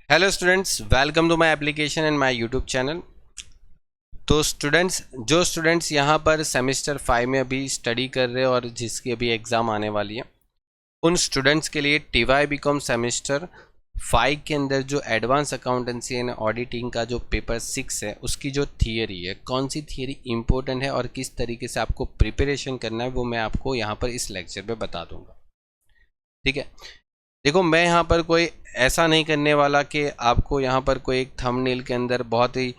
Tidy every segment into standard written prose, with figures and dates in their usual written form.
Hello students, welcome to my application and my YouTube channel. तो students यहाँ पर semester 5 में अभी स्टडी कर रहे हैं और जिसकी अभी एग्ज़ाम आने वाली है, उन स्टूडेंट्स के लिए टीवाई बीकॉम सेमेस्टर 5 के अंदर जो एडवांस अकाउंटेंसी एंड ऑडिटिंग का जो पेपर 6 है, उसकी जो थियरी है, कौन सी थियरी इंपॉर्टेंट है और किस तरीके से आपको प्रिपरेशन करना है, वो मैं आपको यहाँ पर इस लेक्चर में बता दूँगा। ठीक है, देखो मैं यहाँ पर कोई ऐसा नहीं करने वाला कि आपको यहाँ पर कोई एक थंबनेल के अंदर बहुत ही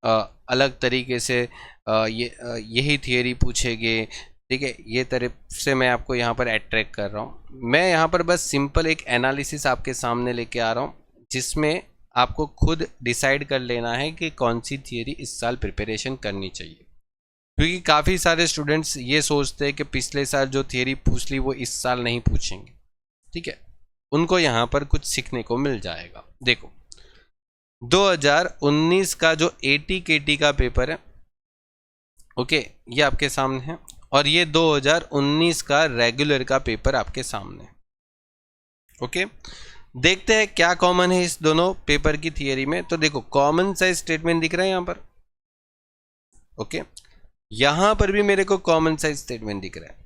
अलग तरीके से यही थियरी पूछेंगे। ठीक है, ये तरह से मैं आपको यहाँ पर अट्रैक्ट कर रहा हूँ। मैं यहाँ पर बस सिंपल एक एनालिसिस आपके सामने लेके आ रहा हूँ, जिसमें आपको खुद डिसाइड कर लेना है कि कौन सी थियरी इस साल प्रिपरेशन करनी चाहिए। क्योंकि काफ़ी सारे स्टूडेंट्स ये सोचते हैं कि पिछले साल जो थियरी पूछ ली वो इस साल नहीं पूछेंगे। ठीक है, उनको यहाँ पर कुछ सीखने को मिल जाएगा। देखो 2019 का जो AT-KT का पेपर है, ओके, ये आपके सामने है, और ये 2019 का रेगुलर का पेपर आपके सामने है। ओके, देखते हैं क्या कॉमन है इस दोनों पेपर की थियरी में। तो देखो कॉमन साइज स्टेटमेंट दिख रहा है यहाँ पर। ओके, यहाँ पर भी मेरे को कॉमन साइज स्टेटमेंट दिख रहा है,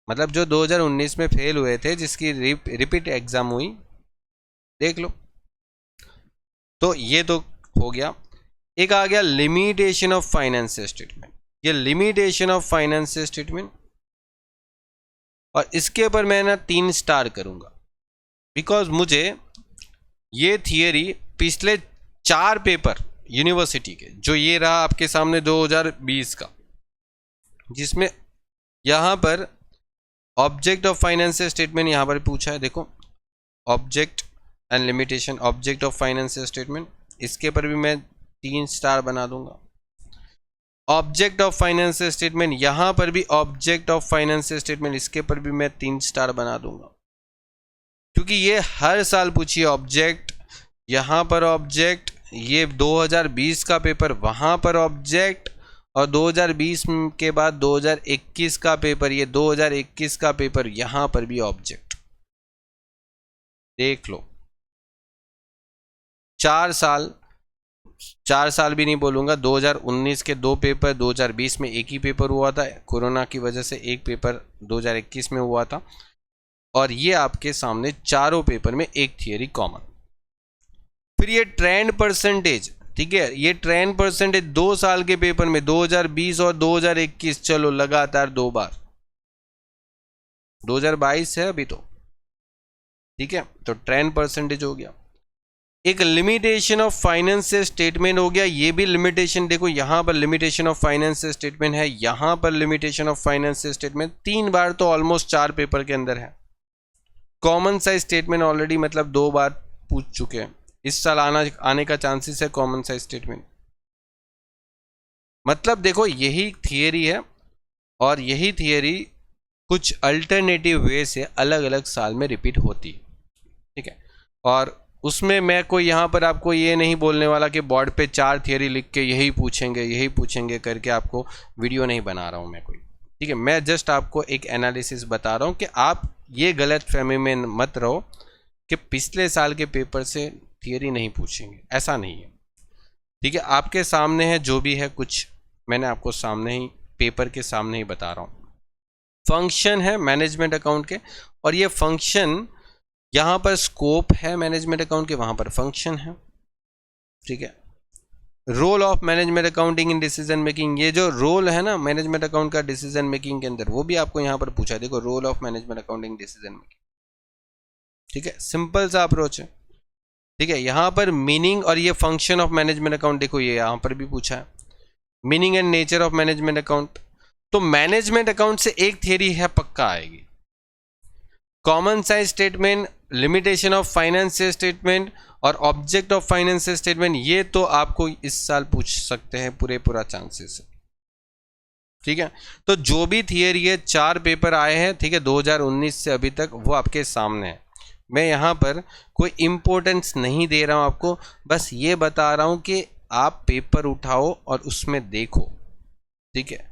मतलब जो 2019 में फेल हुए थे, जिसकी रिपीट एग्जाम हुई, देख लो। तो ये तो हो गया। एक आ गया लिमिटेशन ऑफ फाइनेंशियल स्टेटमेंट। ये लिमिटेशन ऑफ फाइनेंशियल स्टेटमेंट, और इसके ऊपर मैं ना 3 स्टार करूंगा, बिकॉज मुझे ये थियरी पिछले 4 पेपर यूनिवर्सिटी के, जो ये रहा आपके सामने 2020 का, जिसमें यहाँ पर ऑब्जेक्ट ऑफ फाइनेंशियल स्टेटमेंट यहाँ पर पूछा है। देखो object and limitation, object of financial statement, इसके पर भी मैं 3 स्टार बना दूंगा। ऑब्जेक्ट ऑफ फाइनेंशियल स्टेटमेंट, यहाँ पर भी ऑब्जेक्ट ऑफ फाइनेंशियल स्टेटमेंट, इसके पर भी मैं 3 स्टार बना दूंगा, क्योंकि ये हर साल पूछिए ऑब्जेक्ट, यहाँ पर ऑब्जेक्ट, ये 2020 का पेपर, वहाँ पर ऑब्जेक्ट, और 2020 के बाद 2021 का पेपर, ये 2021 का पेपर, यहाँ पर भी ऑब्जेक्ट। देख लो 4 साल भी नहीं बोलूँगा, 2019 के 2 पेपर, 2020 में एक ही पेपर हुआ था, कोरोना की वजह से एक पेपर 2021 में हुआ था, और ये आपके सामने चारों पेपर में एक थियरी कॉमन। फिर ये ट्रेंड परसेंटेज, ठीक है, ये ट्रेंड परसेंटेज 2 साल के पेपर में 2020 और 2021, चलो लगातार 2 बार, 2022 है अभी तो। ठीक है, तो ट्रेंड परसेंटेज हो गया। एक लिमिटेशन ऑफ फाइनेंशियल स्टेटमेंट हो गया, ये भी लिमिटेशन, देखो यहाँ पर लिमिटेशन ऑफ फाइनेंशियल स्टेटमेंट है, यहाँ पर लिमिटेशन ऑफ फाइनेंशियल स्टेटमेंट 3 बार, तो ऑलमोस्ट 4 पेपर के अंदर है। कॉमन साइज स्टेटमेंट ऑलरेडी मतलब 2 बार पूछ चुके हैं, इस साल आने का चांसेस है कॉमन साइज स्टेटमेंट। मतलब देखो यही थियरी है, और यही थियरी कुछ अल्टरनेटिव वे से अलग अलग साल में रिपीट होती है। ठीक है, और उसमें मैं कोई यहाँ पर आपको ये नहीं बोलने वाला कि बोर्ड पे 4 थियरी लिख के यही पूछेंगे करके आपको वीडियो नहीं बना रहा हूँ मैं कोई। ठीक है, मैं जस्ट आपको एक एनालिसिस बता रहा हूँ कि आप ये गलत फहमी में मत रहो कि पिछले साल के पेपर से थियरी नहीं पूछेंगे, ऐसा नहीं है। ठीक है, आपके सामने है जो भी है, कुछ मैंने आपको सामने ही पेपर के सामने ही बता रहा हूँ। फंक्शन है मैनेजमेंट अकाउंट के, और ये फंक्शन यहाँ पर स्कोप है मैनेजमेंट अकाउंट के, वहाँ पर फंक्शन है। ठीक है, role of management accounting in decision making, ये जो रोल है ना मैनेजमेंट अकाउंट का डिसीजन मेकिंग के अंदर, वो भी आपको यहाँ पर पूछा है। देखो role of management accounting decision making. ठीक है, सिंपल सा अप्रोच है। ठीक है, यहाँ पर मीनिंग और ये फंक्शन ऑफ मैनेजमेंट अकाउंट, देखो ये यहाँ पर भी पूछा है, meaning and nature of management account. तो मैनेजमेंट अकाउंट से एक थियरी है पक्का आएगी, common size statement, limitation of financial statement और ऑब्जेक्ट ऑफ फाइनेंशियल स्टेटमेंट, ये तो आपको इस साल पूछ सकते हैं, पूरा चांसेस है। ठीक है, तो जो भी थियरी है, 4 पेपर आए हैं, ठीक है, 2019 से अभी तक, वो आपके सामने है। मैं यहाँ पर कोई इम्पोर्टेंस नहीं दे रहा हूँ आपको, बस ये बता रहा हूँ कि आप पेपर उठाओ और उसमें देखो। ठीक है,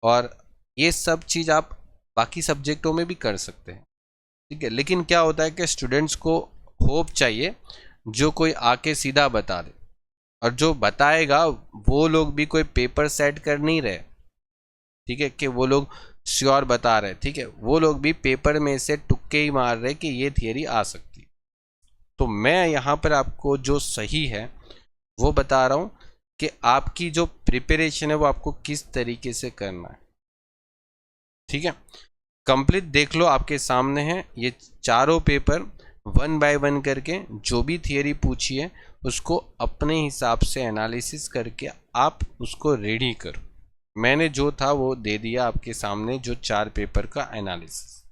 और ये सब चीज़ आप बाकी सब्जेक्टों में भी कर सकते हैं। ठीक है, लेकिन क्या होता है कि स्टूडेंट्स को होप चाहिए, जो कोई आके सीधा बता दे, और जो बताएगा वो लोग भी कोई पेपर सेट कर नहीं रहे, ठीक है, कि वो लोग श्योर बता रहे, ठीक है, वो लोग भी पेपर में से तुक्के ही मार रहे कि ये थियरी आ सकती है। तो मैं यहाँ पर आपको जो सही है वो बता रहा हूँ कि आपकी जो प्रिपरेशन है वो आपको किस तरीके से करना है, ठीक है। कंप्लीट देख लो, आपके सामने है ये चारों पेपर, 1 बाय 1 करके जो भी थियरी पूछी है उसको अपने हिसाब से एनालिसिस करके आप उसको रेडी करो। मैंने जो था वो दे दिया आपके सामने, जो 4 पेपर का एनालिसिस।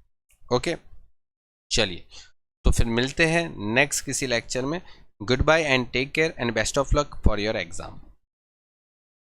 ओके, चलिए तो फिर मिलते हैं नेक्स्ट किसी लेक्चर में। Good bye and take care and best of luck for your exam.